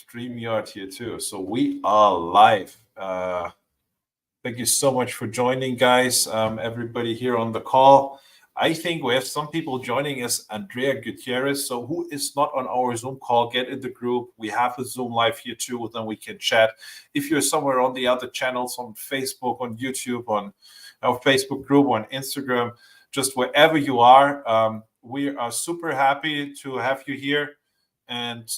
StreamYard here too. So we are live. Thank you so much for joining, guys. Everybody here on the call. I think we have some people joining us. Andrea Gutierrez. So who is not on our Zoom call, get in the group. We have a Zoom live here too. Then we can chat. If you're somewhere on the other channels, on Facebook, on YouTube, on our Facebook group, on Instagram, just wherever you are, we are super happy to have you here. And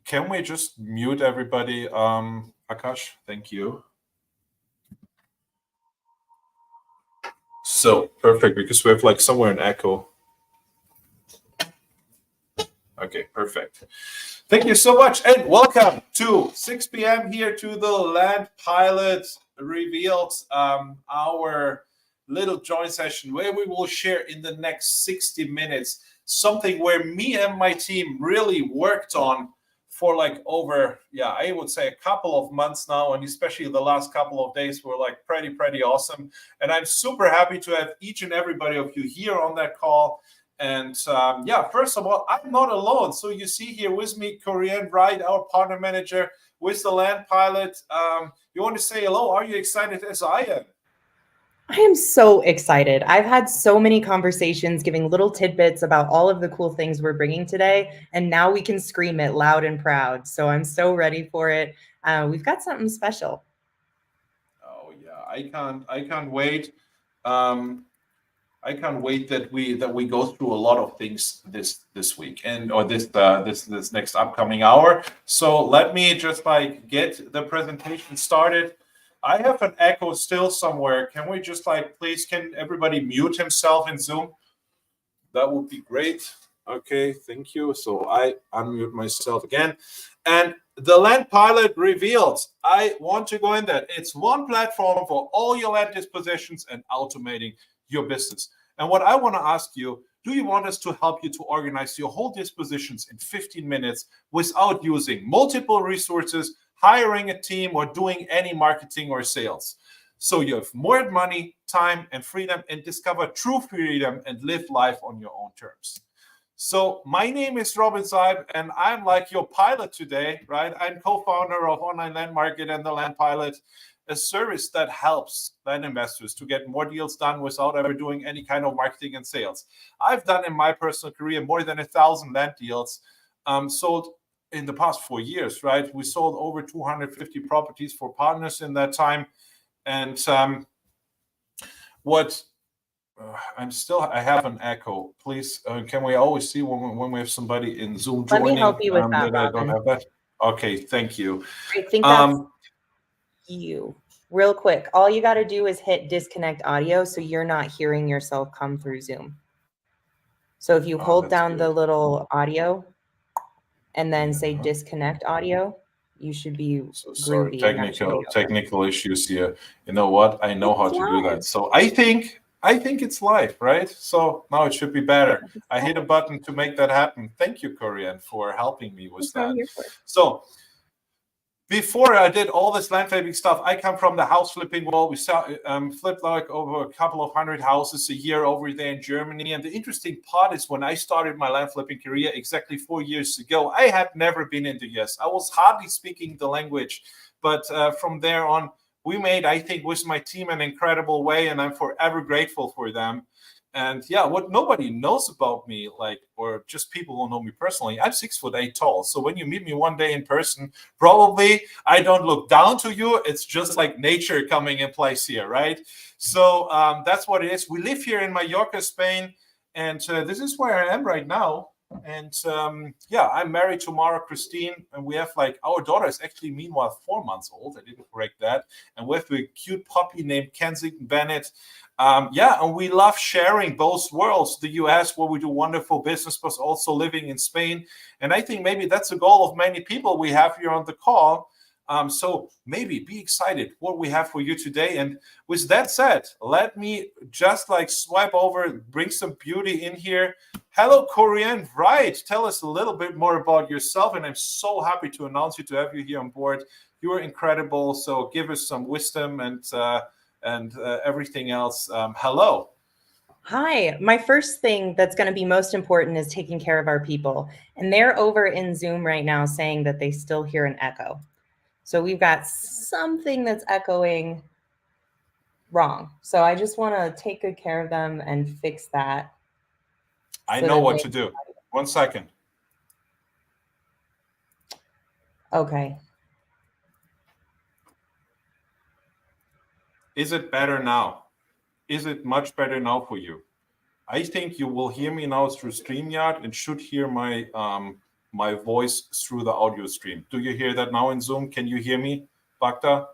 can we just mute everybody? Akash, thank you. So perfect, because we have like somewhere an echo. Okay, perfect. Thank you so much, and welcome to 6 p.m. here to the Land Pilot Revealed, our little joint session where we will share in the next 60 minutes something where me and my team really worked on for like over, I would say a couple of months now, and especially the last couple of days were like pretty awesome. And I'm super happy to have each and everybody of you here on that call. And first of all, I'm not alone. So you see here with me, Corinne Wright, our partner manager with the Land Pilot. You want to say hello? Are you excited as I am? I am so excited. I've had so many conversations giving little tidbits about all of the cool things we're bringing today, and now we can scream it loud and proud. So I'm so ready for it. We've got something special. Oh yeah, I can't wait. I can't wait that we go through a lot of things this week or this next upcoming hour. So let me just get the presentation started. I have an echo still somewhere. Can we just please, can everybody mute himself in Zoom? That would be great. Okay, thank you. So I unmute myself again. And the Land Pilot Revealed. I want to go in that. It's one platform for all your land dispositions and automating your business. And what I want to ask you, do you want us to help you to organize your whole dispositions in 15 minutes without using multiple resources, hiring a team, or doing any marketing or sales? So you have more money, time, and freedom, and discover true freedom and live life on your own terms. So my name is Robin Seib, and I'm like your pilot today, right? I'm co-founder of Online Land Market and the Land Pilot, a service that helps land investors to get more deals done without ever doing any kind of marketing and sales. I've done in my personal career more than 1,000 land deals, sold in the past 4 years, right? We sold over 250 properties for partners in that time. And I have an echo. Please, can we always see when we have somebody in Zoom joining? Let me help you with that, I don't have that. Okay, thank you. I think that's you. Real quick, all you got to do is hit disconnect audio so you're not hearing yourself come through Zoom. So if you hold down the little audio and then say disconnect audio, you should be sorry, technical issues here. You know what? I know how to do that. So I think it's live, right? So now it should be better. I hit a button to make that happen. Thank you, Corinne, for helping me with that. So before I did all this land flipping stuff, I come from the house flipping world. We flipped like over a couple of hundred houses a year over there in Germany. And the interesting part is when I started my land flipping career exactly 4 years ago, I had never been in the US. I was hardly speaking the language. But from there on, we made, I think, with my team an incredible way, and I'm forever grateful for them. And what nobody knows about me, or just people who know me personally, I'm 6'8" tall. So when you meet me one day in person, probably I don't look down to you. It's just like nature coming in place here, right? So that's what it is. We live here in Mallorca, Spain, and this is where I am right now. And I'm married to Mara Christine, and we have our daughter is actually meanwhile 4 months old. I didn't correct that. And we have a cute puppy named Kensington Bennett. And we love sharing both worlds, the US, where we do wonderful business, but also living in Spain. And I think maybe that's the goal of many people we have here on the call. So maybe be excited what we have for you today. And with that said, let me just swipe over, bring some beauty in here. Hello, Corinne Wright. Tell us a little bit more about yourself. And I'm so happy to announce you, to have you here on board. You are incredible. So give us some wisdom and everything else. Hello. Hi, my first thing that's going to be most important is taking care of our people. And they're over in Zoom right now saying that they still hear an echo. So we've got something that's echoing wrong. So I just want to take good care of them and fix that. I know what to do. 1 second. Okay. Is it better now? Is it much better now for you? I think you will hear me now through StreamYard and should hear my my voice through the audio stream. Do you hear that now in Zoom? Can you hear me, Bhakta?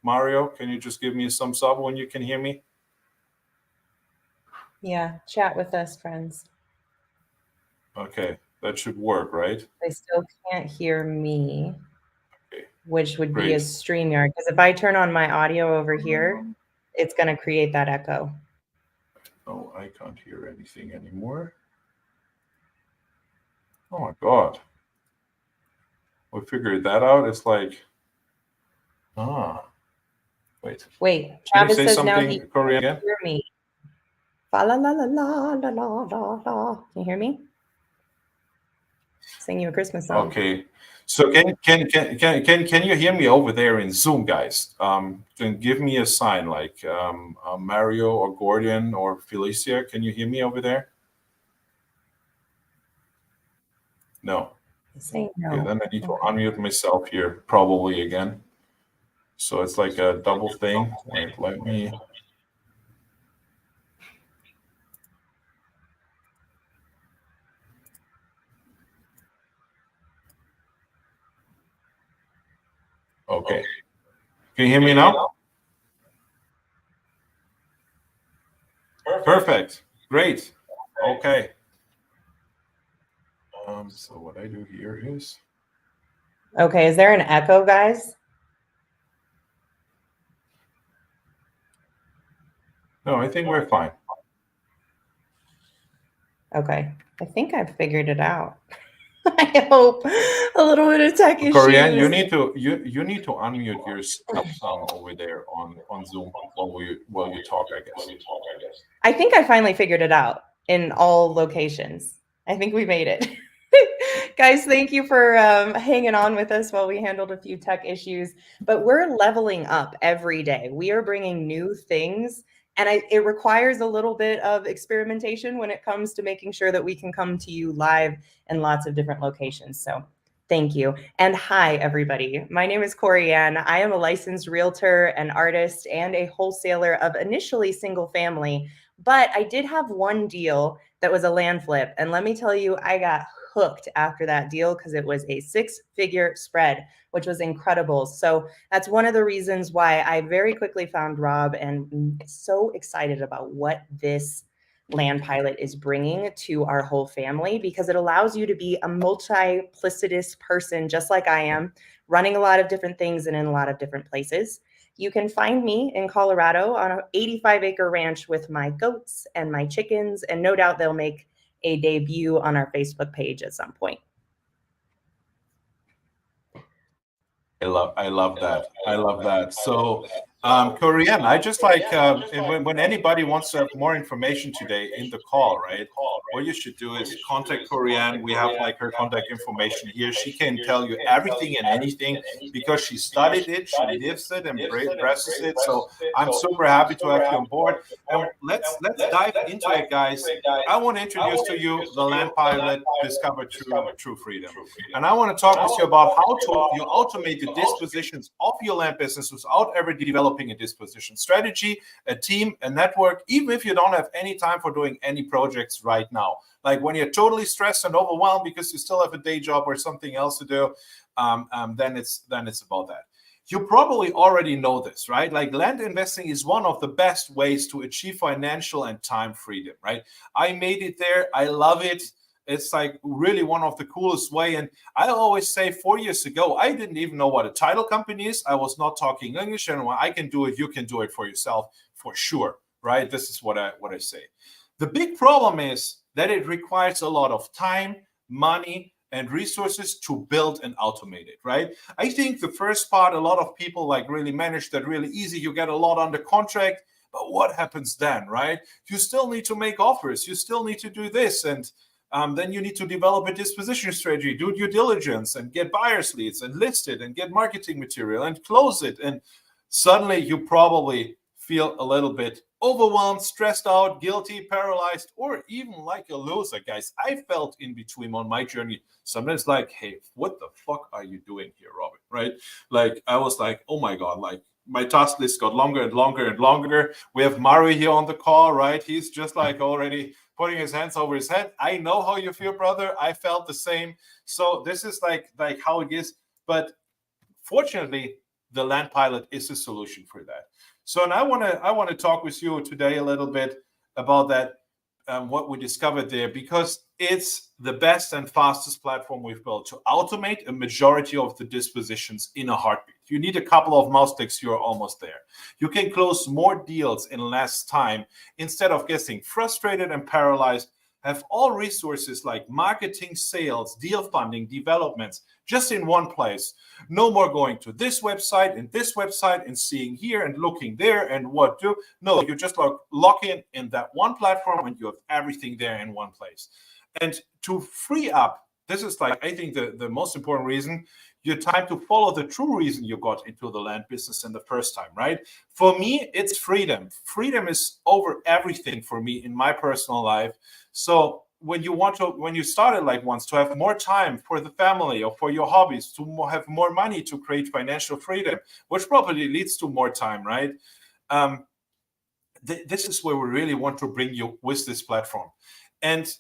Mario, can you just give me a thumbs up when you can hear me? Yeah, chat with us, friends. Okay, that should work, right? They still can't hear me, okay. Which would Great. be a StreamYard. Because if I turn on my audio over here, it's going to create that echo. Oh, I can't hear anything anymore. Oh my God. We figured that out. It's like, wait. Wait, Can you Travis say says now he something Korean again? can hear me. Fa la la la la la la la la. Can you hear me? Sing you a Christmas song. Okay. So can you hear me over there in Zoom, guys? Then give me a sign, like Mario or Gordon or Felicia. Can you hear me over there? No. Say no. Okay, then I need to unmute myself here, probably again. So it's like a double thing. Wait, let me. Okay. Can you hear me now? Perfect. Great. Okay. So what I do here is. Okay, is there an echo, guys? No, I think we're fine. Okay, I think I've figured it out. I hope a little bit of tech issues. Korean, you need to unmute yourself over there on Zoom while you talk, I guess. I think I finally figured it out in all locations. I think we made it. Guys, thank you for hanging on with us while we handled a few tech issues. But we're leveling up every day. We are bringing new things, and it requires a little bit of experimentation when it comes to making sure that we can come to you live in lots of different locations. So thank you. And hi, everybody. My name is Corey Ann. I am a licensed realtor, an artist, and a wholesaler of initially single family. But I did have one deal that was a land flip. And let me tell you, I got hooked after that deal because it was a 6-figure spread, which was incredible. So that's one of the reasons why I very quickly found Rob and I'm so excited about what this land pilot is bringing to our whole family, because it allows you to be a multiplicitous person, just like I am, running a lot of different things and in a lot of different places. You can find me in Colorado on an 85-acre ranch with my goats and my chickens, and no doubt they'll make a debut on our Facebook page at some point. I love that. I love that. So, Korean, I just like when anybody wants to have more information today in the call, right? What you should do is contact Korean. We have like her contact information here. She can tell you everything and anything because she studied it, she lives it, and embraces it. So I'm super happy to have you on board. And let's dive into it, guys. I want to introduce to you the land pilot, Discover True Freedom, and I want to talk with you about how you automate the dispositions of your land business without ever developing a disposition strategy, a team, a network, even if you don't have any time for doing any projects right now. Like when you're totally stressed and overwhelmed because you still have a day job or something else to do, then it's about that. You probably already know this, right? Like land investing is one of the best ways to achieve financial and time freedom, right? I made it there. I love it. It's like really one of the coolest way. And I always say 4 years ago, I didn't even know what a title company is. I was not talking English, and when I can do it, you can do it for yourself for sure, right? This is what I say. The big problem is that it requires a lot of time, money, and resources to build and automate it, right? I think the first part, a lot of people like really manage that really easy. You get a lot under contract. But what happens then, right? You still need to make offers. You still need to do this. And then you need to develop a disposition strategy, do due diligence, and get buyers leads, and list it, and get marketing material, and close it. And suddenly you probably feel a little bit overwhelmed, stressed out, guilty, paralyzed, or even like a loser, guys. I felt in between on my journey sometimes like, hey, what the fuck are you doing here, Robin? Right? Like, I was like, oh my God, like my task list got longer and longer and longer. We have Murray here on the call, right? He's just like already putting his hands over his head. I know how you feel, brother. I felt the same. So this is like how it is. But fortunately, the Land Pilot is a solution for that. So, and I want to talk with you today a little bit about that, what we discovered there, because it's the best and fastest platform we've built to automate a majority of the dispositions in a heartbeat. You need a couple of mouse clicks, you're almost there. You can close more deals in less time instead of getting frustrated and paralyzed. Have all resources like marketing, sales, deal funding, developments, just in one place. No more going to this website and seeing here and looking there and what do. No, you just lock in that one platform and you have everything there in one place. And to free up, this is like, I think the most important reason, your time to follow the true reason you got into the land business in the first time, right? For me, it's freedom. Freedom is over everything for me in my personal life. So when you started like once to have more time for the family or for your hobbies, to have more money to create financial freedom, which probably leads to more time, right? This is where we really want to bring you with this platform. And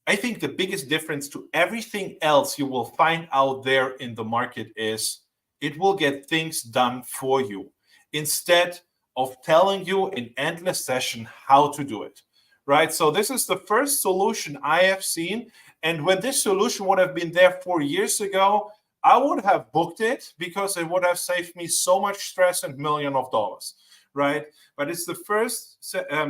I think the biggest difference to everything else you will find out there in the market is it will get things done for you instead of telling you in endless session how to do it, right? So this is the first solution I have seen. And when this solution would have been there 4 years ago, I would have booked it because it would have saved me so much stress and millions of dollars, right? But it's the first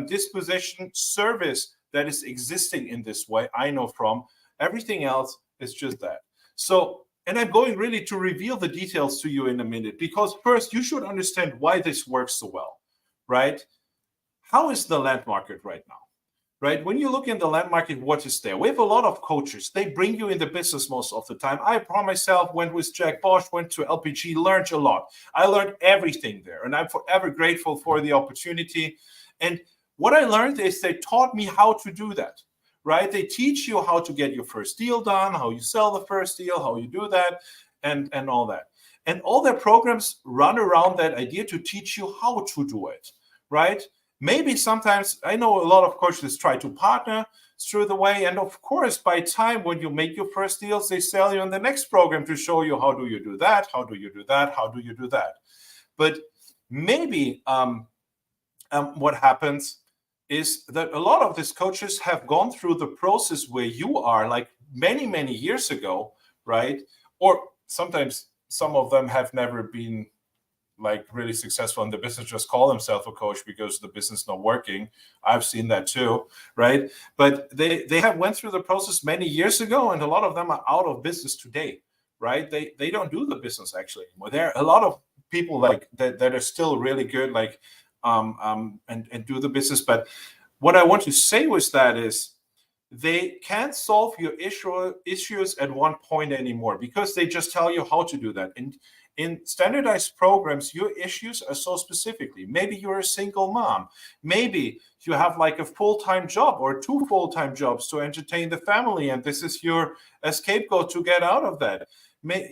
disposition service that is existing in this way, I know from. Everything else is just that. So, and I'm going really to reveal the details to you in a minute, because first you should understand why this works so well, right? How is the land market right now, right? When you look in the land market, what is there? We have a lot of coaches. They bring you in the business most of the time. I myself went with Jack Bosch, went to LPG, learned a lot. I learned everything there, and I'm forever grateful for the opportunity. And what I learned is they taught me how to do that, right? They teach you how to get your first deal done, how you sell the first deal, how you do that, and all that. And all their programs run around that idea to teach you how to do it, right? Maybe sometimes, I know a lot of coaches try to partner through the way. And of course, by time when you make your first deals, they sell you in the next program to show you how do you do that, how do you do that, how do you do that. But maybe what happens is that a lot of these coaches have gone through the process where you are, like many, many years ago, right? Or sometimes some of them have never been like really successful in the business, just call themselves a coach because the business is not working. I've seen that too, right? But they have went through the process many years ago, and a lot of them are out of business today, right? They don't do the business actually anymore. There are a lot of people like that are still really good, like and do the business. But what I want to say with that is they can't solve your issues at one point anymore because they just tell you how to do that. And in standardized programs, your issues are so specifically. Maybe you're a single mom. Maybe you have like a full-time job or 2 full-time jobs to entertain the family, and this is your scapegoat to get out of that.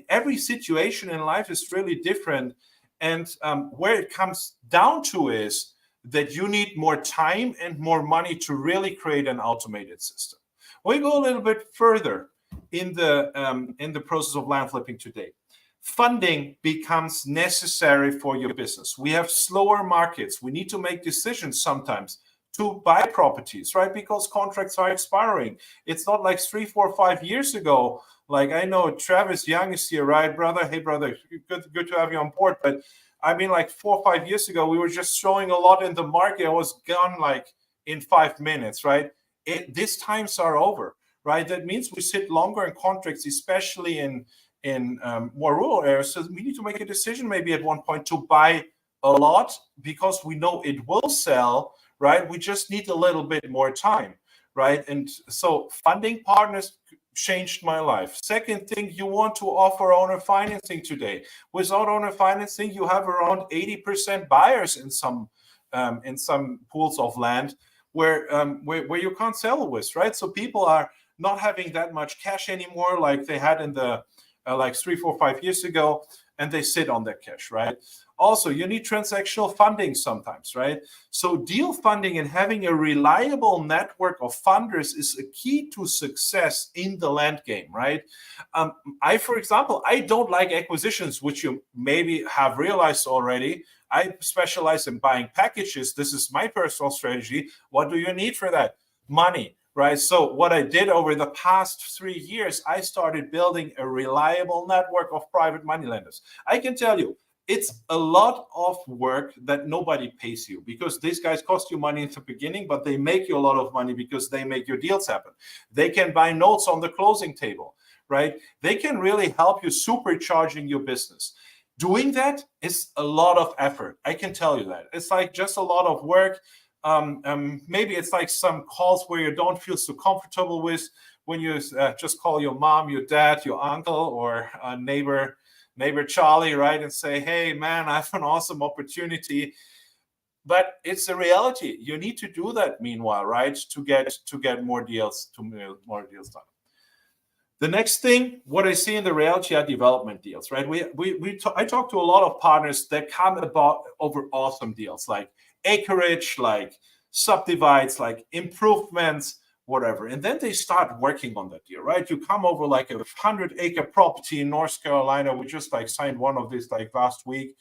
Every situation in life is really different. And where it comes down to is that you need more time and more money to really create an automated system. We go a little bit further in the process of land flipping today. Funding becomes necessary for your business. We have slower markets. We need to make decisions sometimes to buy properties, right? Because contracts are expiring. It's not like 3, 4, 5 years ago. Like I know Travis Young is here, right, brother? Hey, brother, good to have you on board. But I mean, like 4 or 5 years ago, we were just showing a lot in the market. I was gone like in 5 minutes, right? These times are over, right? That means we sit longer in contracts, especially in more rural areas. So we need to make a decision maybe at one point to buy a lot because we know it will sell, right? We just need a little bit more time, right? And so funding partners changed my life. Second thing, you want to offer owner financing today. Without owner financing, you have around 80% buyers in some pools of land where you can't sell with, right? So people are not having that much cash anymore like they had in the like 3, 4, 5 years ago, and they sit on their cash, right? Also, you need transactional funding sometimes, right? So deal funding and having a reliable network of funders is a key to success in the land game, right? For example, I don't like acquisitions, which you maybe have realized already. I specialize in buying packages. This is my personal strategy. What do you need for that? Money, right? So what I did over the past 3 years, I started building a reliable network of private money lenders. I can tell you, it's a lot of work that nobody pays you because these guys cost you money in the beginning, but they make you a lot of money because they make your deals happen. They can buy notes on the closing table, right? They can really help you supercharging your business. Doing that is a lot of effort. I can tell you that. It's like just a lot of work. Maybe it's like some calls where you don't feel so comfortable with when you just call your mom, your dad, your uncle, or a neighbor Charlie, right, and say, hey man, I have an awesome opportunity. But it's a reality. You need to do that meanwhile, right, to get more deals done. The next thing, what I see in the reality are development deals, right? I talk to a lot of partners that come about over awesome deals like acreage, like subdivides, like improvements, whatever. And then they start working on that deal, right? You come over like a 100-acre property in North Carolina. We just like signed one of these like last week.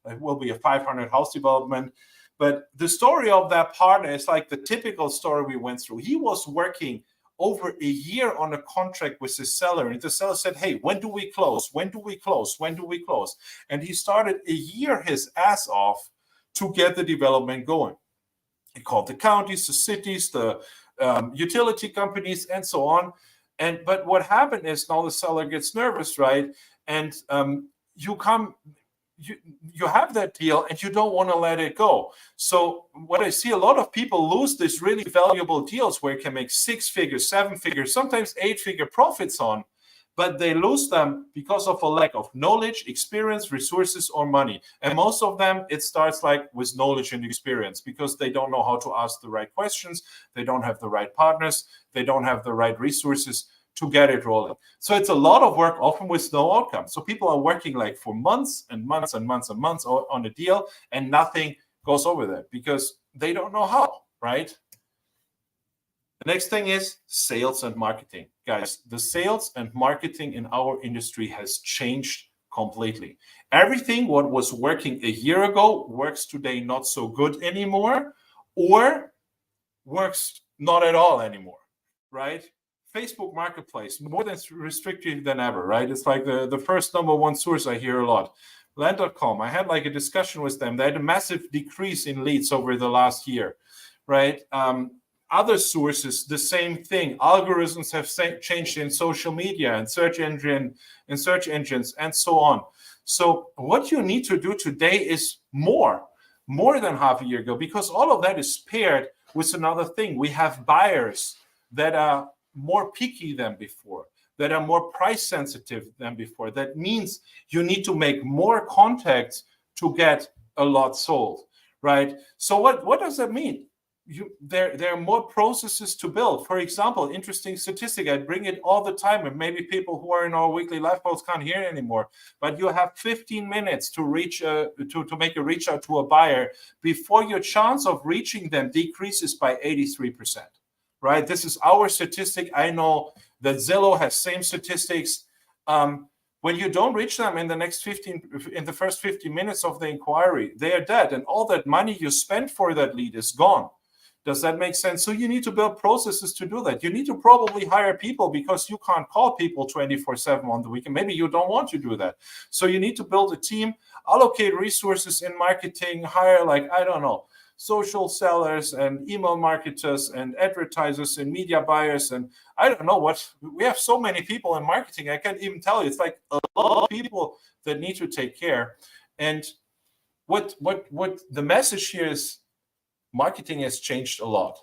It will be a 500 house development. But the story of that partner is like the typical story we went through. He was working over a year on a contract with the seller. And the seller said, hey, when do we close? When do we close? When do we close? And he started a year his ass off to get the development going. He called the counties, the cities, the utility companies, and so on. But what happened is now the seller gets nervous, right? And you have that deal and you don't want to let it go. So what I see, a lot of people lose these really valuable deals where you can make 6-figure, 7-figure, sometimes 8-figure profits on, but they lose them because of a lack of knowledge, experience, resources, or money. And most of them, it starts like with knowledge and experience because they don't know how to ask the right questions. They don't have the right partners. They don't have the right resources to get it rolling. So it's a lot of work, often with no outcome. So people are working like for months and months and months and months on a deal, and nothing goes over that because they don't know how, right? The next thing is sales and marketing. Guys, the sales and marketing in our industry has changed completely. Everything what was working a year ago works today not so good anymore, or works not at all anymore, right? Facebook Marketplace, more than restrictive than ever, right? It's like the first number one source I hear a lot. Land.com, I had like a discussion with them. They had a massive decrease in leads over the last year, right? Other sources, the same thing. Algorithms have changed in social media and search engines and so on. So what you need to do today is more than half a year ago, because all of that is paired with another thing. We have buyers that are more picky than before, that are more price sensitive than before. That means you need to make more contacts to get a lot sold, right? So what does that mean? There are more processes to build. For example, interesting statistic, I bring it all the time, and maybe people who are in our weekly live calls can't hear it anymore, but you have 15 minutes to reach to make a reach out to a buyer before your chance of reaching them decreases by 83%, right? This is our statistic. I know that Zillow has same statistics. When you don't reach them in the first 15 minutes of the inquiry, they are dead, and all that money you spent for that lead is gone. Does that make sense? So you need to build processes to do that. You need to probably hire people because you can't call people 24/7 on the weekend. Maybe you don't want to do that. So you need to build a team, allocate resources in marketing, hire like, I don't know, social sellers and email marketers and advertisers and media buyers. And I don't know what, we have so many people in marketing. I can't even tell you. It's like a lot of people that need to take care. And what the message here is, marketing has changed a lot.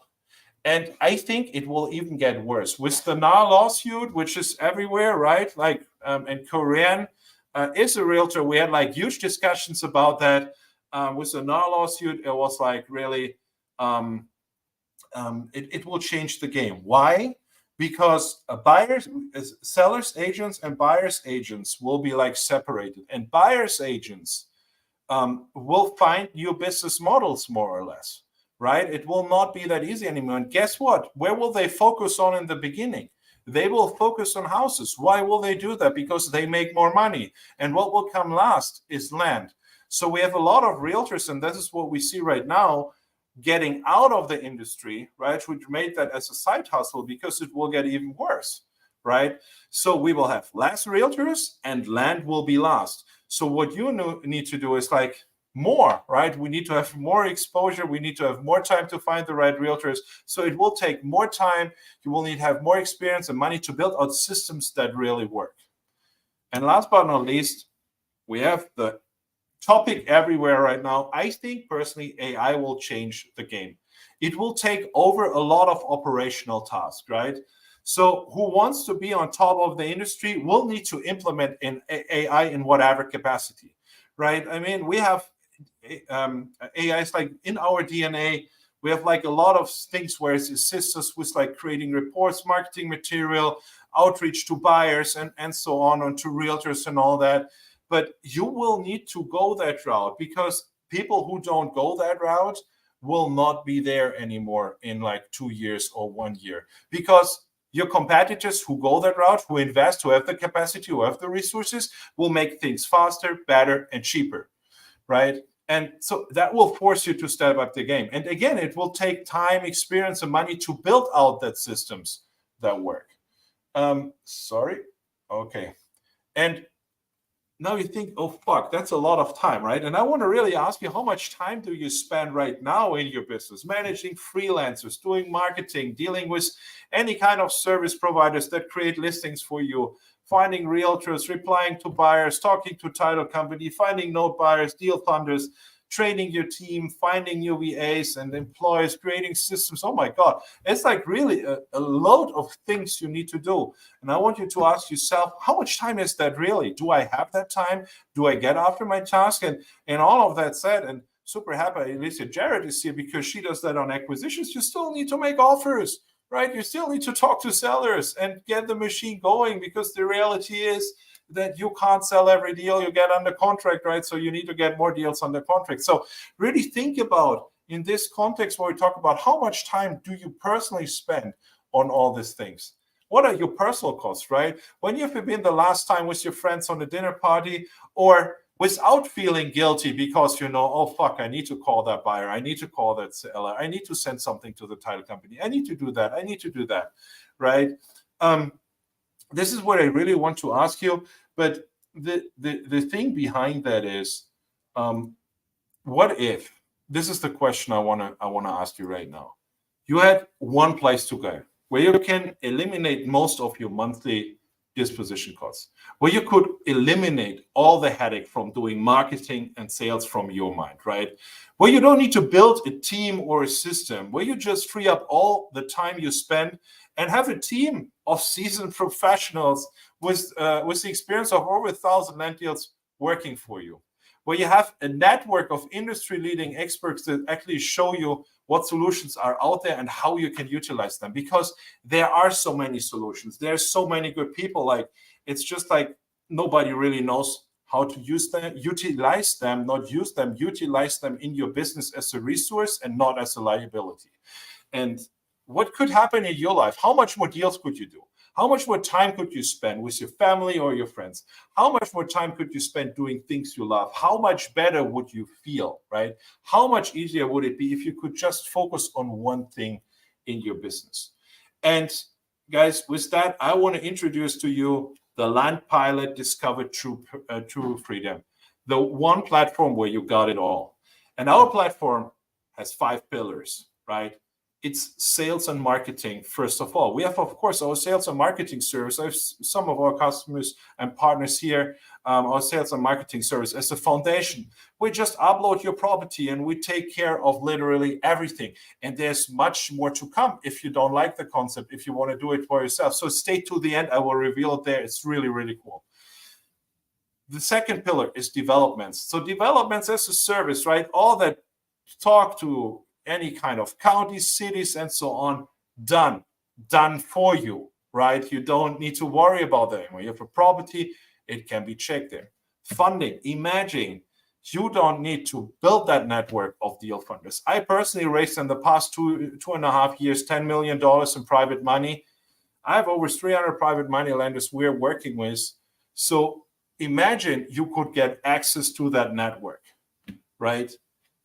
And I think it will even get worse with the Na lawsuit, which is everywhere, right? Like, and Korean is a realtor. We had like huge discussions about that. With the Na lawsuit, it was like really, it will change the game. Why? Because sellers agents and buyers agents will be like separated, and buyers agents will find new business models more or less. Right? It will not be that easy anymore. And guess what? Where will they focus on in the beginning? They will focus on houses. Why will they do that? Because they make more money. And what will come last is land. So we have a lot of realtors, and this is what we see right now, getting out of the industry, right? Which made that as a side hustle, because it will get even worse, right? So we will have less realtors and land will be lost. So what you need to do is like, more, right? We need to have more exposure. We need to have more time to find the right realtors. So it will take more time. You will need to have more experience and money to build out systems that really work. And last but not least, we have the topic everywhere right now. I think personally, AI will change the game. It will take over a lot of operational tasks, right? So who wants to be on top of the industry will need to implement in AI in whatever capacity, right? I mean, we have AI is like in our DNA. We have like a lot of things where it assists us with like creating reports, marketing material, outreach to buyers, and so on, and to realtors and all that. But you will need to go that route, because people who don't go that route will not be there anymore in like 2 years or 1 year, because your competitors who go that route, who invest, who have the capacity, who have the resources, will make things faster, better, and cheaper, right? And so that will force you to step up the game. And again, it will take time, experience, and money to build out that systems that work. Sorry. Okay. And now you think, oh, fuck, that's a lot of time, right? And I want to really ask you, how much time do you spend right now in your business, managing freelancers, doing marketing, dealing with any kind of service providers that create listings for you, finding realtors, replying to buyers, talking to title company, finding note buyers, deal funders, training your team, finding new VAs and employees, creating systems. Oh my God, it's like really a load of things you need to do. And I want you to ask yourself, how much time is that really? Do I have that time? Do I get after my task? And all of that said, and super happy, Alicia Jarrett is here because she does that on acquisitions. You still need to make offers, right? You still need to talk to sellers and get the machine going, because the reality is that you can't sell every deal you get under contract, right? So you need to get more deals under contract. So really think about, in this context where we talk about how much time do you personally spend on all these things? What are your personal costs, right? When you've been the last time with your friends on a dinner party, or without feeling guilty because you know, oh, fuck, I need to call that buyer. I need to call that seller. I need to send something to the title company. I need to do that. I need to do that, right? This is what I really want to ask you. But the thing behind that is, what if, this is the question I want to ask you right now. You had one place to go where you can eliminate most of your monthly disposition costs, where you could eliminate all the headache from doing marketing and sales from your mind, right? Where you don't need to build a team or a system, where you just free up all the time you spend and have a team of seasoned professionals with the experience of over 1,000 land deals working for you, where you have a network of industry-leading experts that actually show you what solutions are out there and how you can utilize them, because there are so many solutions. There's so many good people. Like, it's just like nobody really knows how to use them, utilize them, not use them, utilize them in your business as a resource and not as a liability. And what could happen in your life? How much more deals could you do? How much more time could you spend with your family or your friends? How much more time could you spend doing things you love? How much better would you feel, right? How much easier would it be if you could just focus on one thing in your business? And guys, with that, I want to introduce to you the Land Pilot Discovered True Freedom, the one platform where you got it all. And our platform has 5 pillars, right? it's sales and marketing. First of all, we have, of course, our sales and marketing service. I have some of our customers and partners here, our sales and marketing service as a foundation. We just upload your property and we take care of literally everything. And there's much more to come if you don't like the concept, if you want to do it for yourself. So stay to the end. I will reveal it there. It's really, really cool. The second pillar is developments. So developments as a service, right? All that talk to any kind of counties, cities, and so on, done for you, right? You don't need to worry about that anymore. You have a property, it can be checked there. Funding, imagine you don't need to build that network of deal funders. I personally raised in the past 2.5 years, $10 million in private money. I have over 300 private money lenders we're working with. So imagine you could get access to that network, right?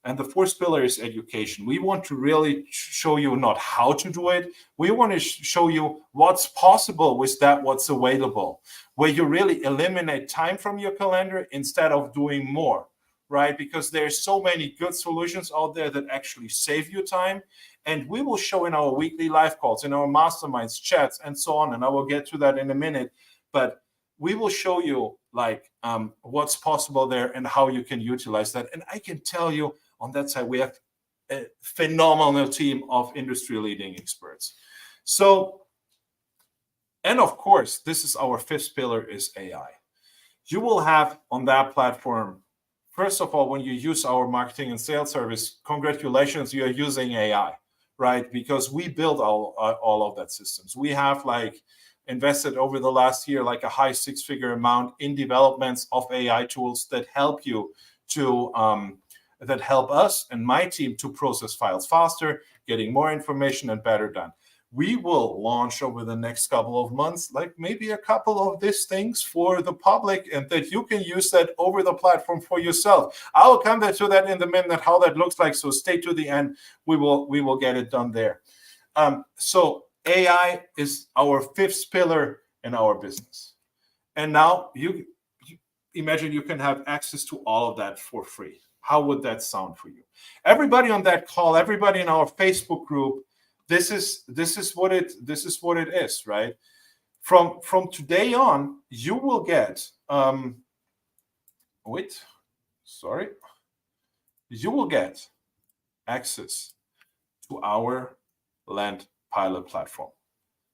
And the fourth pillar is education. We want to really show you not how to do it. We want to show you what's possible with that, what's available, where you really eliminate time from your calendar instead of doing more, right? Because there's so many good solutions out there that actually save you time. And we will show in our weekly live calls, in our masterminds, chats, and so on. And I will get to that in a minute. But we will show you what's possible there and how you can utilize that. And I can tell you, on that side, we have a phenomenal team of industry-leading experts. So, and of course, this is our fifth pillar is AI. You will have on that platform, first of all, when you use our marketing and sales service, congratulations, you are using AI, right? Because we build all of that systems. We have invested over the last year a high six-figure amount in developments of AI tools that help you to that help us and my team to process files faster, getting more information and better done. We will launch over the next couple of months, maybe a couple of these things for the public, and that you can use that over the platform for yourself. I will come back to that in a minute, how that looks like. So stay to the end. We will get it done there. So AI is our fifth pillar in our business. And now you imagine you can have access to all of that for free. How would that sound for you? Everybody on that call, everybody in our Facebook group, this is what it is, right? From today on, you will get you will get access to our Land Pilot platform.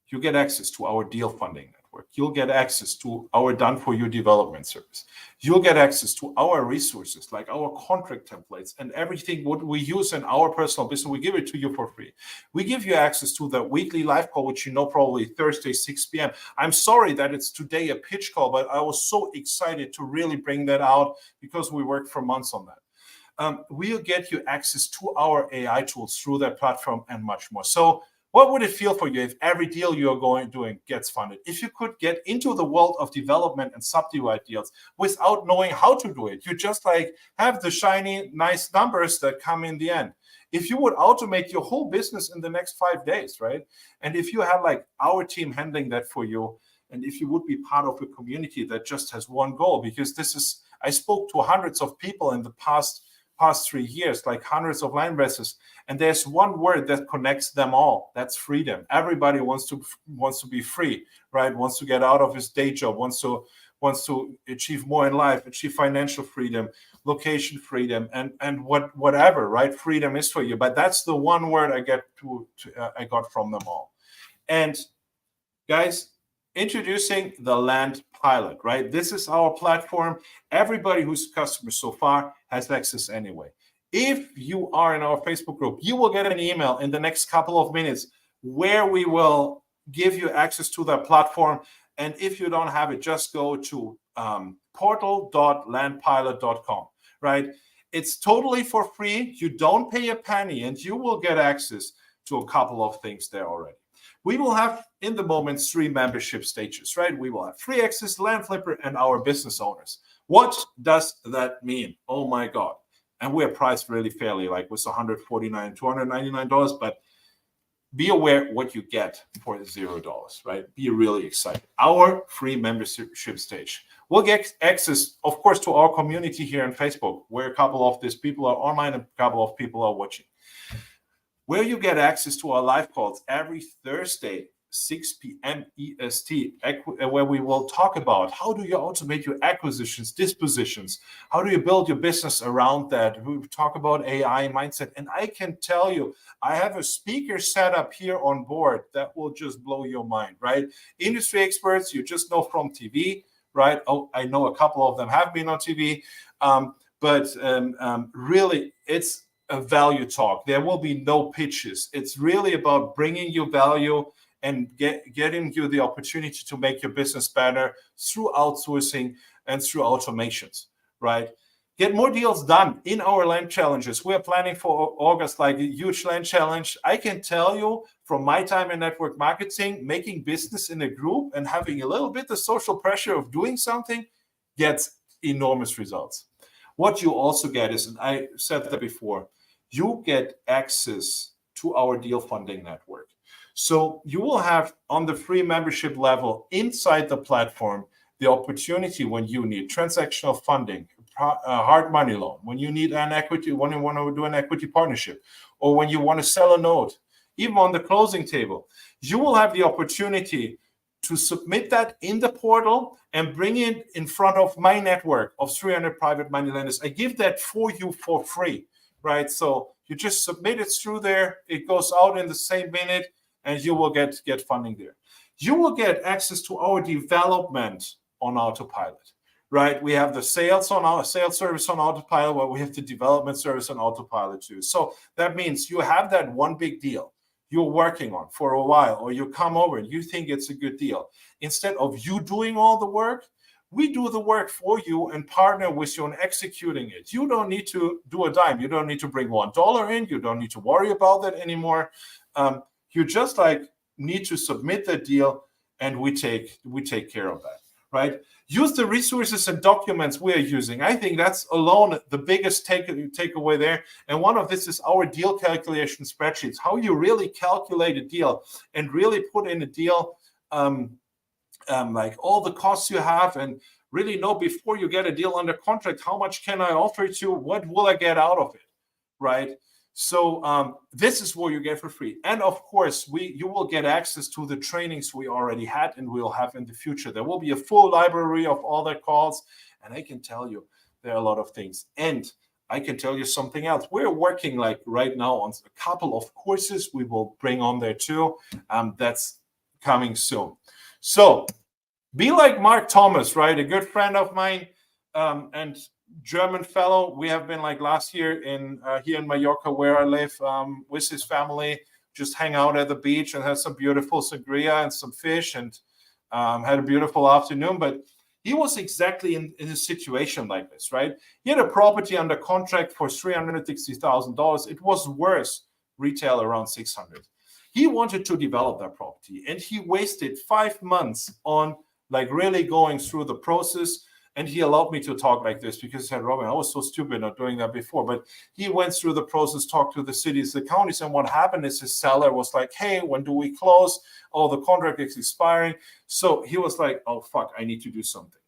You get access to our deal funding network. You'll get access to our done-for-you development service. You'll get access to our resources, like our contract templates and everything what we use in our personal business. We give it to you for free. We give you access to the weekly live call, which you know probably Thursday, 6 p.m. I'm sorry that it's today a pitch call, but I was so excited to really bring that out because we worked for months on that. We'll get you access to our AI tools through that platform and much more. So what would it feel for you if every deal you're doing gets funded? If you could get into the world of development and subdivide deals without knowing how to do it, you just have the shiny, nice numbers that come in the end. If you would automate your whole business in the next 5 days, right? And if you had our team handling that for you, and if you would be part of a community that just has one goal, because I spoke to hundreds of people in the past 3 years, hundreds of land investors, and there's one word that connects them all. That's freedom. Everybody wants to be free, right? Wants to get out of his day job, wants to achieve more in life, achieve financial freedom, location freedom, and whatever, right? Freedom is for you. But that's the one word I got from them all. And guys, introducing the Land Pilot, right? This is our platform. Everybody who's a customer so far has access anyway. If you are in our Facebook group, you will get an email in the next couple of minutes where we will give you access to that platform. And if you don't have it, just go to portal.landpilot.com, right? It's totally for free. You don't pay a penny, and you will get access to a couple of things there already. We will have, in the moment, 3 membership stages, right? We will have free access, Land Flipper, and our business owners. What does that mean? Oh my God. And we're priced really fairly, with $149, $299, but be aware what you get for $0, right? Be really excited. Our free membership stage. We'll get access, of course, to our community here on Facebook, where a couple of these people are online and a couple of people are watching. where you get access to our live calls every Thursday, 6 p.m. EST, where we will talk about how do you automate your acquisitions, dispositions, how do you build your business around that. We talk about AI mindset, and I can tell you, I have a speaker set up here on board that will just blow your mind, right? Industry experts you just know from TV, right? Oh, I know a couple of them have been on TV, but really, it's a value talk. There will be no pitches. It's really about bringing you value and getting you the opportunity to make your business better through outsourcing and through automations, right? Get more deals done in our land challenges. We're planning for August like a huge land challenge. I can tell you from my time in network marketing, making business in a group and having a little bit the social pressure of doing something gets enormous results. What you also get is, and I said that before, you get access to our deal funding network. So you will have on the free membership level inside the platform the opportunity when you need transactional funding, hard money loan, when you need an equity, when you want to do an equity partnership, or when you want to sell a note, even on the closing table, you will have the opportunity to submit that in the portal and bring it in front of my network of 300 private money lenders. I give that for you for free, right? So you just submit it through there. It goes out in the same minute, and you will get funding there. You will get access to our development on autopilot, right? We have the sales service on autopilot, where we have the development service on autopilot too. So that means you have that one big deal you're working on for a while, or you come over and you think it's a good deal. Instead of you doing all the work, we do the work for you and partner with you on executing it. You don't need to do a dime. You don't need to bring $1 in. You don't need to worry about that anymore. You just need to submit the deal, and we take care of that, right? Use the resources and documents we are using. I think that's alone the biggest takeaway there. And one of this is our deal calculation spreadsheets, how you really calculate a deal and really put in a deal like all the costs you have, and really know before you get a deal under contract, how much can I offer you? What will I get out of it, right? So this is what you get for free. And of course, you will get access to the trainings we already had and we'll have in the future. There will be a full library of all the calls. And I can tell you, there are a lot of things. And I can tell you something else. We're working right now on a couple of courses we will bring on there too. That's coming soon. So be like Mark Thomas, right? A good friend of mine. And German fellow. We have been last year here in Mallorca, where I live, with his family, just hang out at the beach and have some beautiful sangria and some fish, and had a beautiful afternoon. But he was exactly in a situation like this, right? He had a property under contract for $360,000. It was worth retail around $600,000. He wanted to develop that property, and he wasted 5 months on really going through the process. And he allowed me to talk like this because he said, Robin, I was so stupid not doing that before. But he went through the process, talked to the cities, the counties. And what happened is his seller was like, hey, when do we close? Oh, the contract is expiring. So he was like, oh, fuck, I need to do something.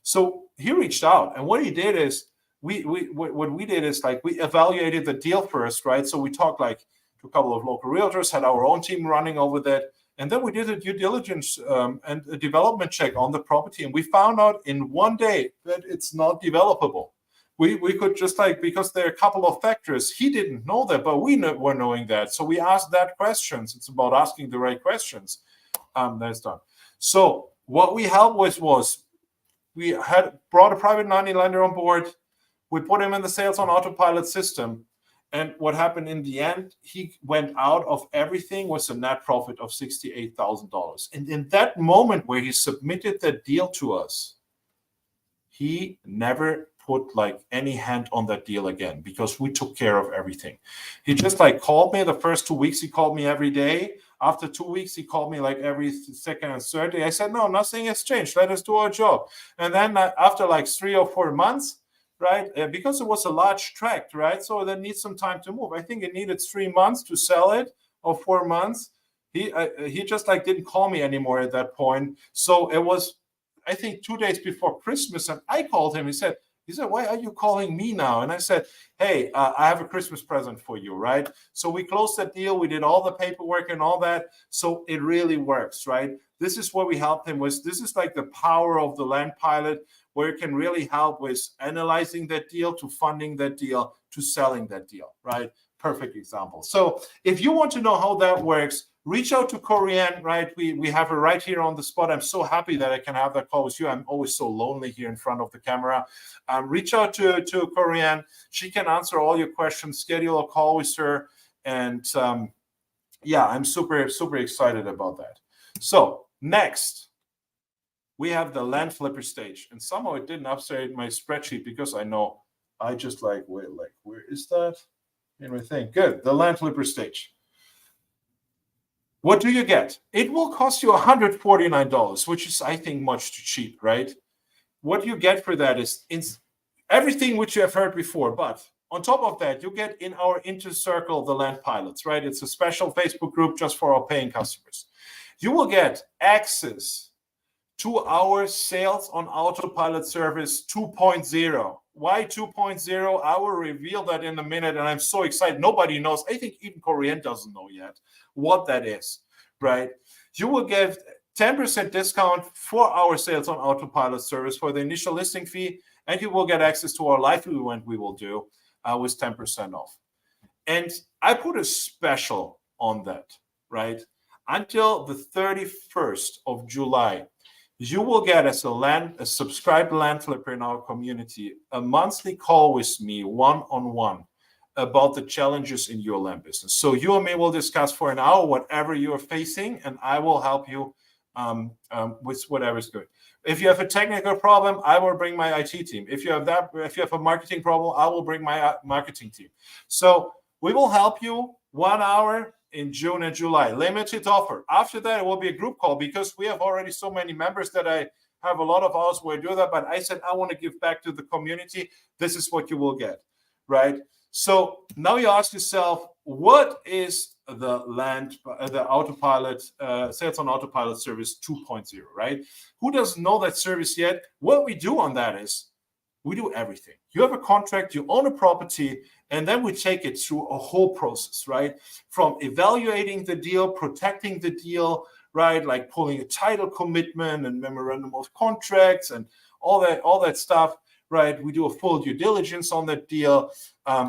So he reached out. And what he did is, we evaluated the deal first, right? So we talked to a couple of local realtors, had our own team running over that. And then we did a due diligence and a development check on the property. And we found out in one day that it's not developable. We could just because there are a couple of factors. He didn't know that, but we were knowing that. So we asked that questions. It's about asking the right questions. That's done. So what we helped with was we had brought a private money lender on board. We put him in the sales on autopilot system. And what happened in the end, he went out of everything with a net profit of $68,000. And in that moment where he submitted that deal to us, he never put any hand on that deal again, because we took care of everything. He just called me the first 2 weeks. He called me every day. After 2 weeks, he called me every second and third day. I said, no, nothing has changed. Let us do our job. And then after 3 or 4 months, right? Because it was a large tract, right? So that needs some time to move. I think it needed 3 months to sell it, or 4 months. He just didn't call me anymore at that point. So it was, I think, 2 days before Christmas, and I called him. He said, He said, why are you calling me now? And I said, hey, I have a Christmas present for you, right? So we closed that deal. We did all the paperwork and all that. So it really works, right? This is what we helped him with. This is like the power of the Land Pilot, where it can really help with analyzing that deal, to funding that deal, to selling that deal, right? Perfect example. So if you want to know how that works, reach out to Corianne, right? We have her right here on the spot. I'm so happy that I can have that call with you. I'm always so lonely here in front of the camera. Reach out to Corianne. She can answer all your questions. Schedule a call with her. And yeah, I'm super, super excited about that. So next, we have the Land Flipper stage. And somehow it didn't update my spreadsheet because I know I just wait, where is that? In my thing. Good. The Land Flipper stage. What do you get? It will cost you $149, which is, I think, much too cheap, right? What you get for that is everything which you have heard before, but on top of that, you get in our Inner Circle the Land Pilots, right? It's a special Facebook group just for our paying customers. You will get access to our Sales on Autopilot service 2.0. Why 2.0? I will reveal that in a minute, and I'm so excited. Nobody knows. I think even Corianne doesn't know yet what that is, right? You will get 10% discount for our Sales on Autopilot service for the initial listing fee, and you will get access to our live event we will do with 10% off. And I put a special on that, right? Until the 31st of July, you will get, as a subscribed Land Flipper in our community, a monthly call with me one-on-one about the challenges in your land business. So you and me will discuss for an hour whatever you are facing, and I will help you with whatever is good. If you have a technical problem, I will bring my IT team. If you have a marketing problem, I will bring my marketing team. So we will help you 1 hour in June and July, limited offer. After that, it will be a group call because we have already so many members that I have a lot of hours where I do that. But I said, I want to give back to the community. This is what you will get, right? So now you ask yourself, what is the Autopilot, Sales on Autopilot service 2.0, right? Who doesn't know that service yet? What we do on that is we do everything. You have a contract, you own a property, and then we take it through a whole process, right? From evaluating the deal, protecting the deal, right? Like pulling a title commitment and memorandum of contracts and all that stuff, right? We do a full due diligence on that deal,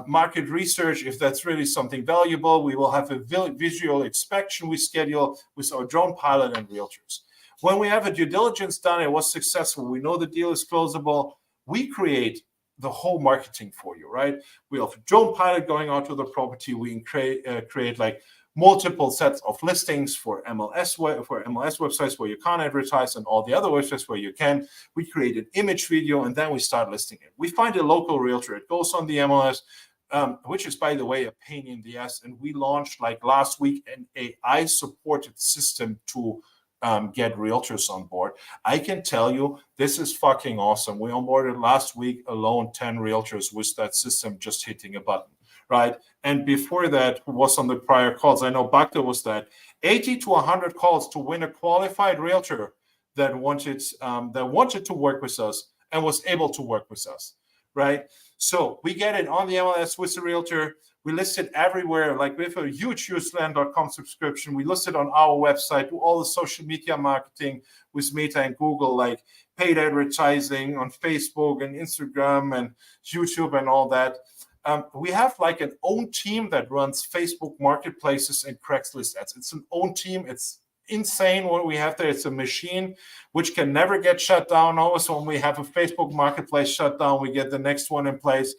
market research. If that's really something valuable, we will have a visual inspection we schedule with our drone pilot and realtors. When we have a due diligence done, it was successful, we know the deal is closable, we create the whole marketing for you, right? We have a drone pilot going out to the property. We create like multiple sets of listings for MLS websites where you can't advertise and all the other websites where you can. We create an image video and then we start listing it. We find a local realtor. It goes on the MLS, which is, by the way, a pain in the ass. And we launched like last week an AI-supported system to get realtors on board. I can tell you this is fucking awesome. We onboarded last week alone 10 realtors with that system just hitting a button, right? And before that, who was on the prior calls, I know Bakta was that 80 to 100 calls to win a qualified realtor that wanted to work with us and was able to work with us, right? So we get it on the MLS with the realtor. We list it everywhere. Like we have a huge land.com subscription. We list it on our website, do all the social media marketing with Meta and Google, like paid advertising on Facebook and Instagram and YouTube and all that. We have like an own team that runs Facebook marketplaces and Craigslist ads. It's an own team. It's insane what we have there. It's a machine which can never get shut down. Always when we have a Facebook marketplace shut down, we get the next one in place.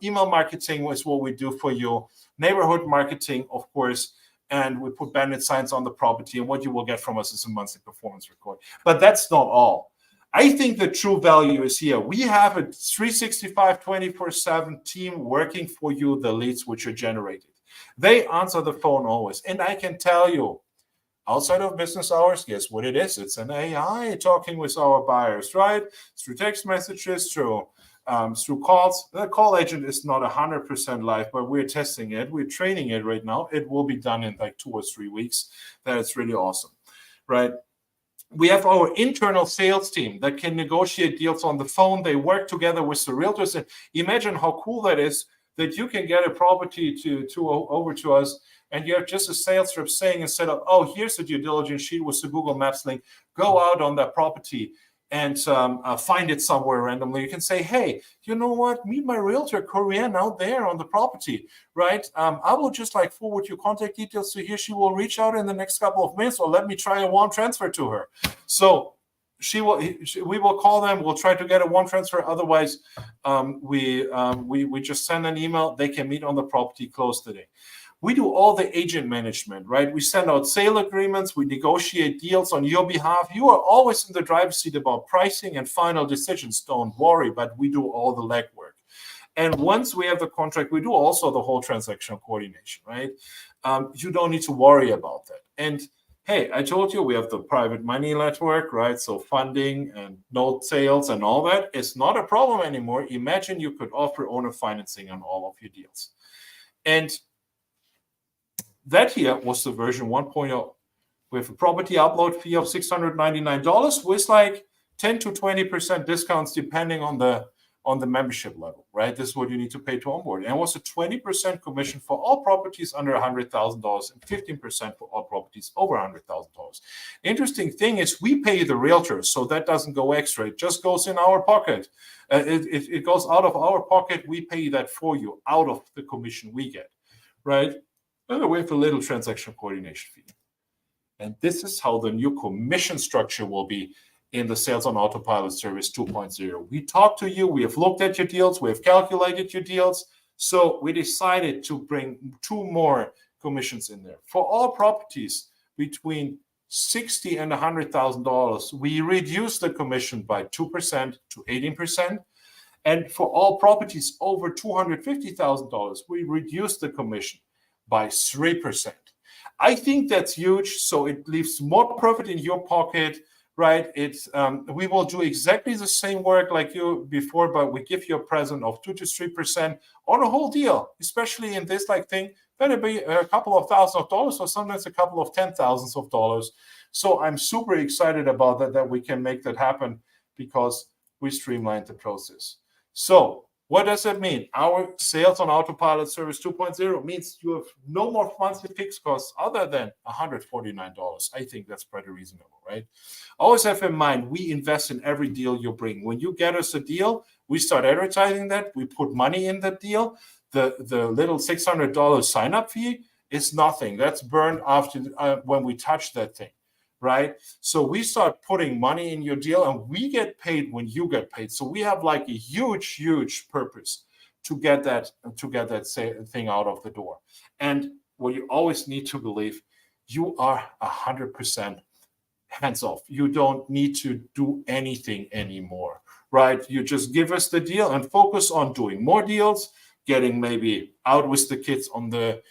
Email marketing is what we do for you. Neighborhood marketing, of course, and we put bandit signs on the property. And what you will get from us is a monthly performance report. But that's not all. I think the true value is here. We have a 365, 24/7 team working for you, the leads which are generated. They answer the phone always. And I can tell you, outside of business hours, guess what it is? It's an AI talking with our buyers, right? Through text messages, through calls. The call agent is not 100% live, but we're testing it. We're training it right now. It will be done in like 2 or 3 weeks. That is really awesome, right? We have our internal sales team that can negotiate deals on the phone. They work together with the realtors. And imagine how cool that is, that you can get a property over to us, and you have just a sales rep saying, instead of, oh, here's the due diligence sheet with the Google Maps link, go out on that property and find it somewhere randomly. You can say, hey, you know what? Meet my realtor, Korean, out there on the property, right? I will just like forward your contact details to here. She will reach out in the next couple of minutes, or let me try a warm transfer to her. So we will call them. We'll try to get a warm transfer. Otherwise, we just send an email. They can meet on the property, close today. We do all the agent management, right? We send out sale agreements. We negotiate deals on your behalf. You are always in the driver's seat about pricing and final decisions. Don't worry, but we do all the legwork. And once we have the contract, we do also the whole transaction coordination, right? You don't need to worry about that. And hey, I told you we have the private money network, right? So funding and note sales and all that is not a problem anymore. Imagine you could offer owner financing on all of your deals. And that here was the version 1.0 with a property upload fee of $699 with like 10 to 20% discounts depending on the membership level, right? This is what you need to pay to onboard. And it was a 20% commission for all properties under $100,000 and 15% for all properties over $100,000. Interesting thing is we pay the realtor, so that doesn't go extra. It just goes in our pocket. It goes out of our pocket. We pay that for you out of the commission we get, right? And we have a little transaction coordination fee. And this is how the new commission structure will be in the Sales on Autopilot Service 2.0. We talked to you, we have looked at your deals, we have calculated your deals. So we decided to bring 2 more commissions in there. For all properties between $60,000 and $100,000, we reduced the commission by 2% to 18%. And for all properties over $250,000, we reduced the commission by 3%. I think that's huge. So it leaves more profit in your pocket, right? It's we will do exactly the same work like you before, but we give you a present of 2 to 3% on a whole deal, especially in this like thing. Better be a couple of $1,000s or sometimes a couple of $10,000s. So I'm super excited about that we can make that happen because we streamlined the process. So what does that mean? Our Sales on Autopilot Service 2.0 means you have no more monthly fixed costs other than $149. I think that's pretty reasonable, right? Always have in mind, we invest in every deal you bring. When you get us a deal, we start advertising that. We put money in that deal. The little $600 sign-up fee is nothing. That's burned after when we touch that thing, right? So we start putting money in your deal and we get paid when you get paid. So we have like a huge purpose to get that thing out of the door. And what you always need to believe, you are 100% hands off. You don't need to do anything anymore, right? You just give us the deal and focus on doing more deals, getting maybe out with the kids on the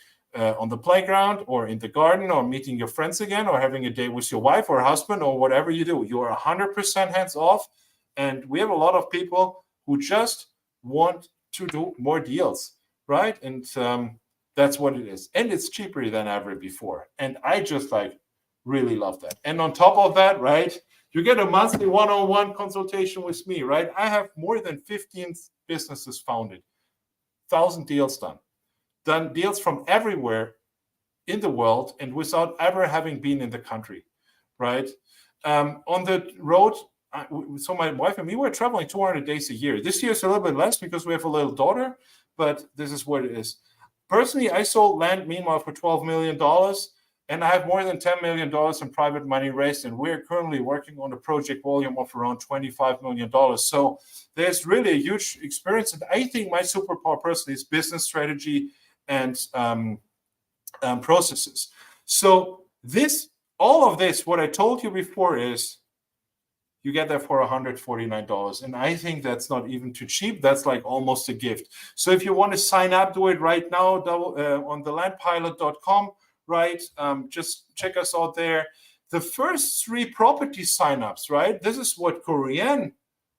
playground or in the garden, or meeting your friends again, or having a day with your wife or husband, or whatever you do. You are 100% hands off. And we have a lot of people who just want to do more deals, right? And that's what it is. And it's cheaper than ever before. And I just like really love that. And on top of that, right, you get a monthly one-on-one consultation with me, right? I have more than 15 businesses founded, 1,000 deals done deals from everywhere in the world and without ever having been in the country, right? On the road, so my wife and me were traveling 200 days a year. This year is a little bit less because we have a little daughter, but this is what it is. Personally, I sold land, meanwhile, for $12 million, and I have more than $10 million in private money raised, and we're currently working on a project volume of around $25 million. So there's really a huge experience, and I think my superpower personally is business strategy and processes. So all of this, what I told you before, is you get that for $149. And I think that's not even too cheap. That's like almost a gift. So if you want to sign up, do it right now on thelandpilot.com, right? Just check us out there. The first 3 property signups, right? This is what Korean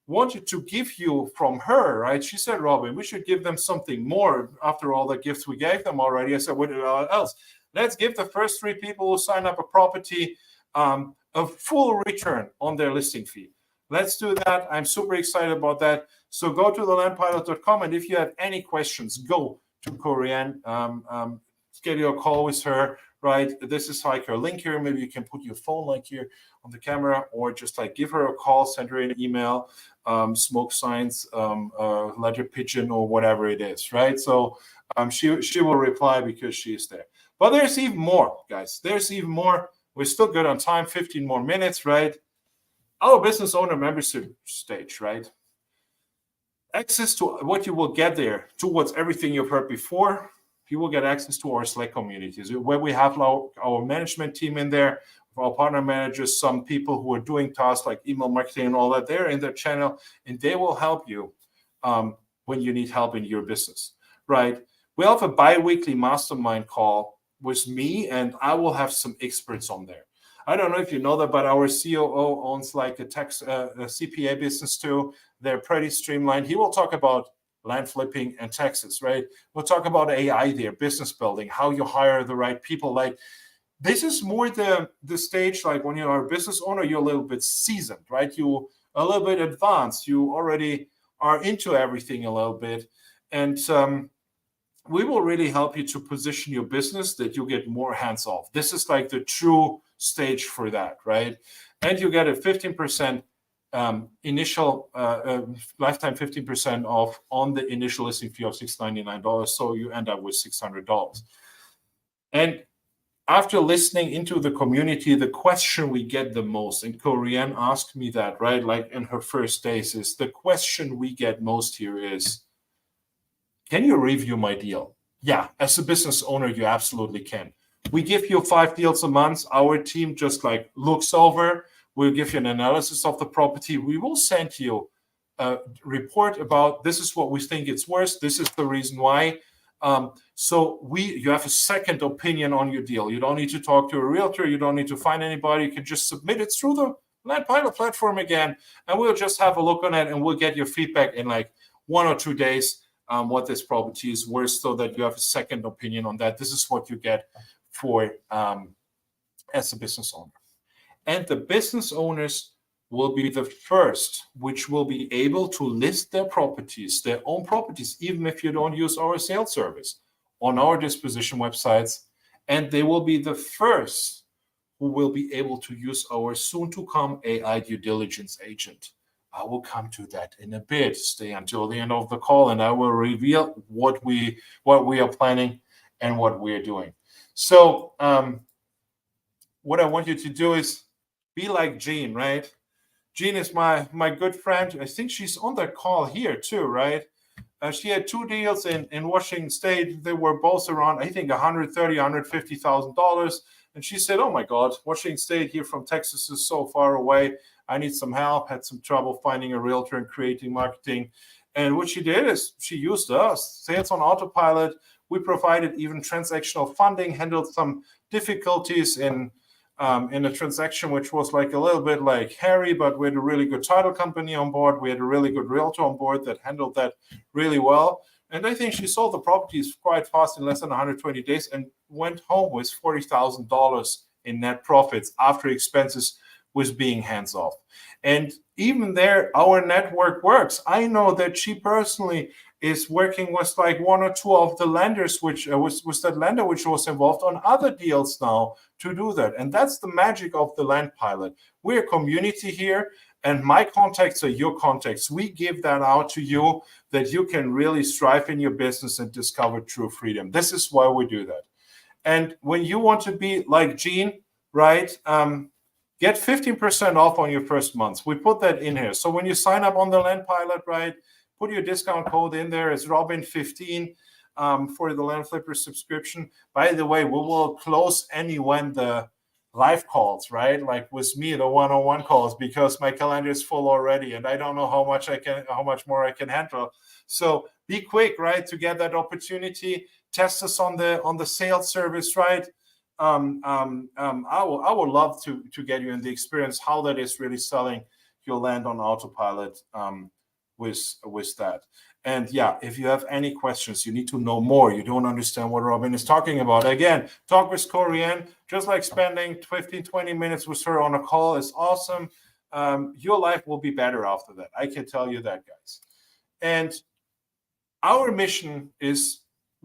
wanted to give you from her, right? She said, Robin, we should give them something more after all the gifts we gave them already. I said, what else? Let's give the first 3 people who sign up a property a full return on their listing fee. Let's do that. I'm super excited about that. So go to thelandpilot.com, and if you have any questions, go to Corianne, schedule a call with her, right? This is like her link here. Maybe you can put your phone like here on the camera, or just like give her a call, send her an email, smoke signs, letter pigeon, or whatever it is, right? So she will reply because she is there. But there's even more, guys. There's even more. We're still good on time, 15 more minutes, right? Our business owner membership stage, right? Access to what you will get there towards everything you've heard before. You will get access to our Slack communities where we have our management team in there, our partner managers, some people who are doing tasks like email marketing and all that. They're in their channel, and they will help you when you need help in your business, right? We have a bi-weekly mastermind call with me, and I will have some experts on there. I don't know if you know that, but our COO owns like a CPA business too. They're pretty streamlined. He will talk about land flipping and taxes, right? We'll talk about AI there, business building, how you hire the right people. Like, this is more the stage, like when you're a business owner, you're a little bit seasoned, right? You a little bit advanced. You already are into everything a little bit. And we will really help you to position your business that you get more hands off. This is like the true stage for that, right? And you get a 15% initial lifetime 15% off on the initial listing fee of $699. So you end up with $600. And after listening into the community, the question we get the most, and Corianne asked me that, right? Like in her first days, is the question we get most here is, can you review my deal? Yeah, as a business owner, you absolutely can. We give you 5 deals a month. Our team just like looks over. We'll give you an analysis of the property. We will send you a report about this is what we think it's worth. This is the reason why. So you have a second opinion on your deal. You don't need to talk to a realtor. You don't need to find anybody. You can just submit it through the Land Pilot platform again, and we'll just have a look on it, and we'll get your feedback in like 1 or 2 days. What this property is worth, so that you have a second opinion on that. This is what you get for as a business owner. And the business owners will be the first which will be able to list their properties, their own properties, even if you don't use our sales service, on our disposition websites. And they will be the first who will be able to use our soon-to-come AI due diligence agent. I will come to that in a bit. Stay until the end of the call, and I will reveal what we are planning and what we are doing. So what I want you to do is be like Jean, right? Jean is my good friend. I think she's on that call here too, right? She had 2 deals in Washington State. They were both around, I think, $130,000, $150,000. And she said, oh my God, Washington State here from Texas is so far away. I need some help. Had some trouble finding a realtor and creating marketing. And what she did is she used us, sales on autopilot. We provided even transactional funding, handled some difficulties in a transaction which was like a little bit like hairy, but we had a really good title company on board. We had a really good realtor on board that handled that really well. And I think she sold the properties quite fast in less than 120 days and went home with $40,000 in net profits after expenses, was being hands off. And even there, our network works. I know that she personally is working with like 1 or 2 of the lenders, which was that lender which was involved on other deals now to do that. And that's the magic of the Land Pilot. We're a community here, and my contacts are your contacts. We give that out to you that you can really strive in your business and discover true freedom. This is why we do that. And when you want to be like Jean, right? Get 15% off on your first month. We put that in here. So when you sign up on the Land Pilot, right, put your discount code in there. It's Robin15 for the Land Flipper subscription. By the way, we will close when the live calls, right? Like with me, the one-on-one calls, because my calendar is full already, and I don't know how much more I can handle. So be quick, right, to get that opportunity. Test us on the sales service, right? I would love to get you in the experience how that is really selling your land on autopilot with that. And yeah, if you have any questions, you need to know more, you don't understand what Robin is talking about, again, talk with Corianne. Just like spending 15-20 minutes with her on a call is awesome. Your life will be better after that. I can tell you that, guys. And our mission is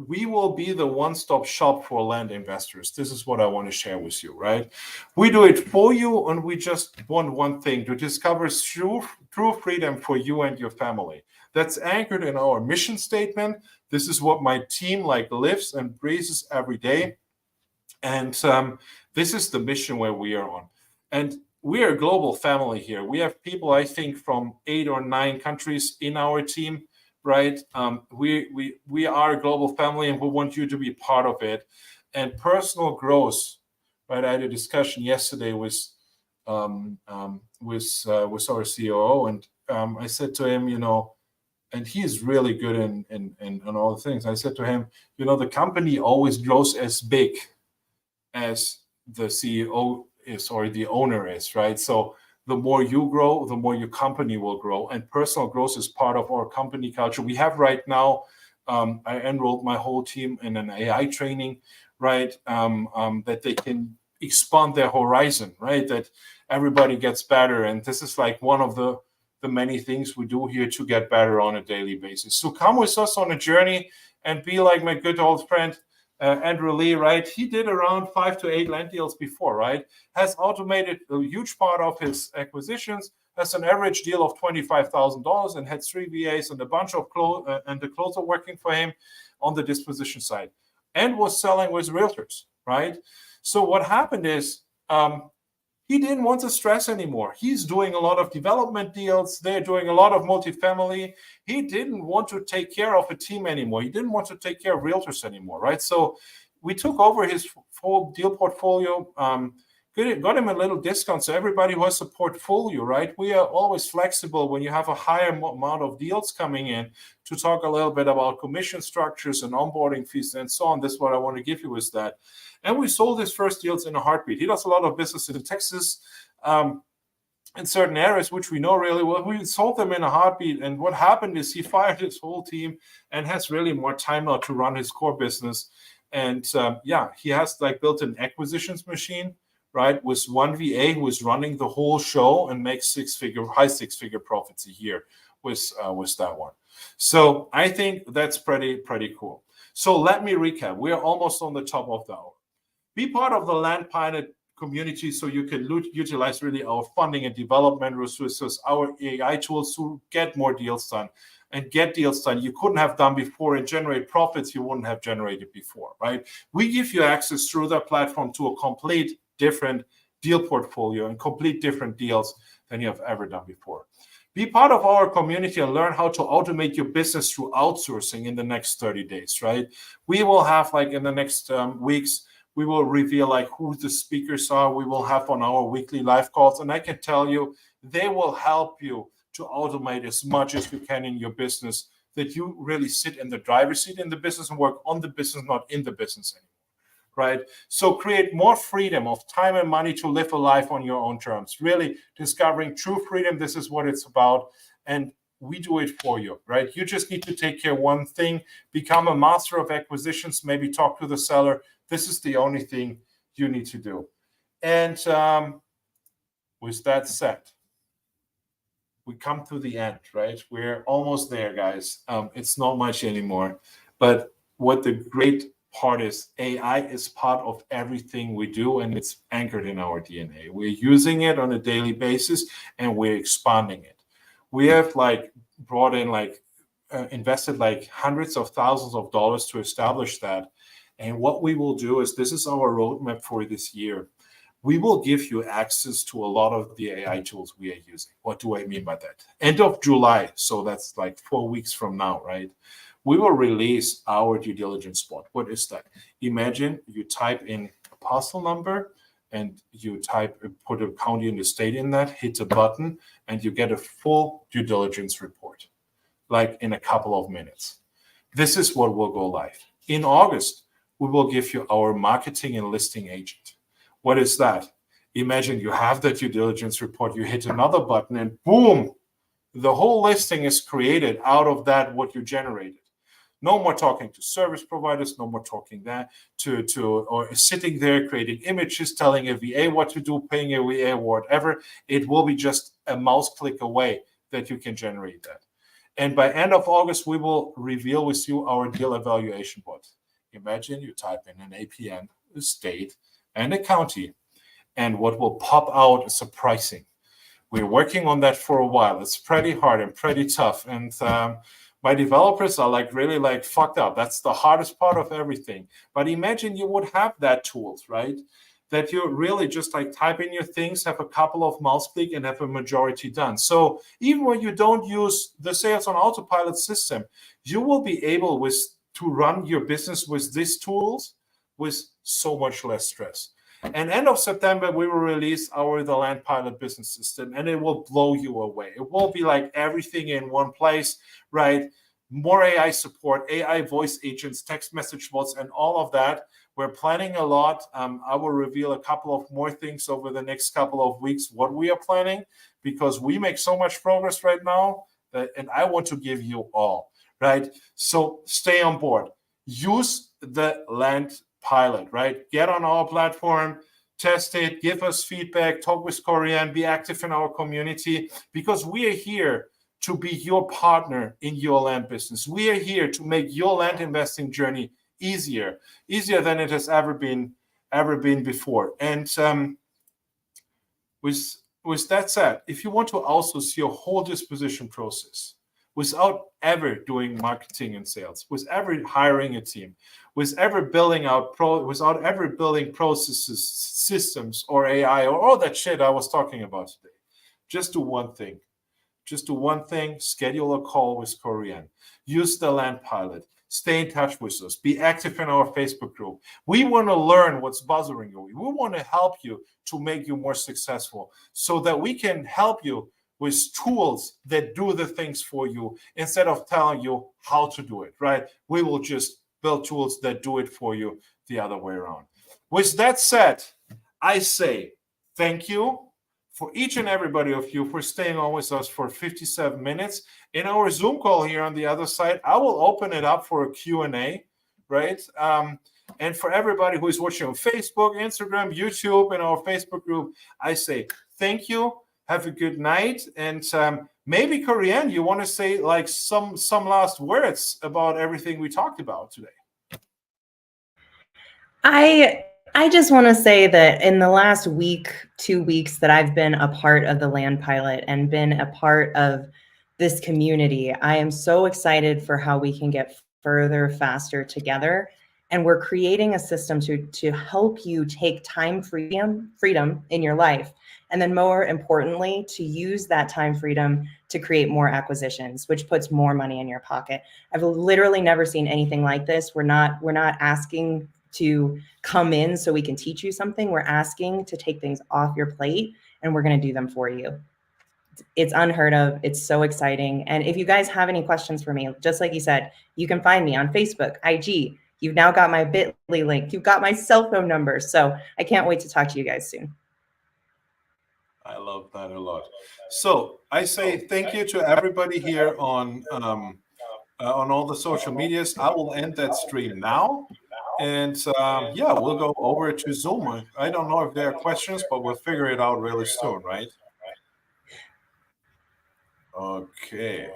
we will be the one-stop shop for land investors. This is what I want to share with you, right? We do it for you, and we just want one thing: to discover true freedom for you and your family. That's anchored in our mission statement. This is what my team lives and breathes every day. And this is the mission where we are on. And we are a global family here. We have people, I think, from 8 or 9 countries in our team, right? We are a global family, and we want you to be part of it. And personal growth, right? I had a discussion yesterday with our COO, and I said to him, and he's really good in all the things. I said to him, the company always grows as big as the CEO is or the owner is, right? So the more you grow, the more your company will grow. And personal growth is part of our company culture. We have right now, I enrolled my whole team in an AI training, right? That they can expand their horizon, right? That everybody gets better. And this is like one of the many things we do here to get better on a daily basis. So come with us on a journey and be like my good old friend, Andrew Lee, right? He did around 5 to 8 land deals before, right? Has automated a huge part of his acquisitions, has an average deal of $25,000, and had 3 VAs and a bunch of and the closer working for him on the disposition side, and was selling with realtors, right? So what happened is he didn't want to stress anymore. He's doing a lot of development deals. They're doing a lot of multifamily. He didn't want to take care of a team anymore. He didn't want to take care of realtors anymore, right? So we took over his full deal portfolio, got him a little discount. So everybody who has a portfolio, right? We are always flexible when you have a higher amount of deals coming in to talk a little bit about commission structures and onboarding fees and so on. This is what I want to give you is that. And we sold his first deals in a heartbeat. He does a lot of business in Texas, in certain areas, which we know really well. We sold them in a heartbeat. And what happened is he fired his whole team and has really more time now to run his core business. And he has built an acquisitions machine, right, with one VA who is running the whole show and makes high six-figure profits a year with that one. So I think that's pretty cool. So let me recap. We are almost on the top of the hour. Be part of the Land Pilot community so you can utilize really our funding and development resources, our AI tools to get more deals done and get deals done you couldn't have done before and generate profits you wouldn't have generated before, right? We give you access through the platform to a complete different deal portfolio and complete different deals than you have ever done before. Be part of our community and learn how to automate your business through outsourcing in the next 30 days, right? We will have in the next weeks, we will reveal who the speakers are we will have on our weekly live calls. And I can tell you, they will help you to automate as much as you can in your business, that you really sit in the driver's seat in the business and work on the business, not in the business anymore. Right? So create more freedom of time and money to live a life on your own terms. Really discovering true freedom. This is what it's about. And we do it for you, right? You just need to take care of one thing, become a master of acquisitions, maybe talk to the seller. This is the only thing you need to do. And with that said, we come to the end, right? We're almost there, guys. It's not much anymore. But what the great part is, AI is part of everything we do, and it's anchored in our DNA. We're using it on a daily basis, and we're expanding it. We have brought in invested hundreds of thousands of dollars to establish that. And what we will do is, this is our roadmap for this year. We will give you access to a lot of the AI tools we are using. What do I mean by that? End of July, so that's 4 weeks from now, right? We will release our due diligence bot. What is that? Imagine you type in a parcel number and you put a county and a state in that, hit a button, and you get a full due diligence report, in a couple of minutes. This is what will go live. In August, we will give you our marketing and listing agent. What is that? Imagine you have that due diligence report, you hit another button, and boom, the whole listing is created out of that what you generated. No more talking to service providers, no more talking that or sitting there creating images, telling a VA what to do, paying a VA, whatever. It will be just a mouse click away that you can generate that. And by end of August, we will reveal with you our deal evaluation bot. Imagine you type in an APN, a state, and a county, and what will pop out is a pricing. We're working on that for a while. It's pretty hard and pretty tough. And my developers are really fucked up. That's the hardest part of everything. But imagine you would have that tools, right? That you really just type in your things, have a couple of mouse click, and have a majority done. So even when you don't use the sales on autopilot system, you will be able to run your business with these tools with so much less stress. And end of September, we will release the Land Pilot business system, and it will blow you away. It will be like everything in one place, right? More AI support, AI voice agents, text message bots, and all of that. We're planning a lot. I will reveal a couple of more things over the next couple of weeks, what we are planning, because we make so much progress right now, and I want to give you all, right? So stay on board. Use the Land Pilot, right? Get on our platform, test it, give us feedback, talk with Korean, be active in our community, because we are here to be your partner in your land business. We are here to make your land investing journey easier than it has ever been before. And with that said, if you want to outsource your whole disposition process without ever doing marketing and sales, without ever hiring a team, without ever building processes, systems, or AI, or all that shit I was talking about today, just do one thing. Schedule a call with Korean. Use the Land Pilot. Stay in touch with us. Be active in our Facebook group. We want to learn what's bothering you. We want to help you to make you more successful so that we can help you with tools that do the things for you instead of telling you how to do it, right? We will just build tools that do it for you the other way around. With that said, I say thank you for each and everybody of you for staying on with us for 57 minutes. In our Zoom call here on the other side, I will open it up for a Q&A, right? And for everybody who is watching on Facebook, Instagram, YouTube, and our Facebook group, I say thank you. Have a good night. And maybe, Korean, you want to say some last words about everything we talked about today? I just want to say that in the last week, 2 weeks that I've been a part of the Land Pilot and been a part of this community, I am so excited for how we can get further, faster together. And we're creating a system to help you take time freedom in your life. And then more importantly, to use that time freedom to create more acquisitions, which puts more money in your pocket. I've literally never seen anything like this. We're not asking to come in so we can teach you something. We're asking to take things off your plate, and we're going to do them for you. It's unheard of. It's so exciting. And if you guys have any questions for me, just like you said, you can find me on Facebook, IG. You've now got my Bitly link. You've got my cell phone number. So I can't wait to talk to you guys soon. I love that a lot. So I say thank you to everybody here on all the social medias. I will end that stream now. And yeah, we'll go over to Zoom. I don't know if there are questions, but we'll figure it out really soon, right? Okay.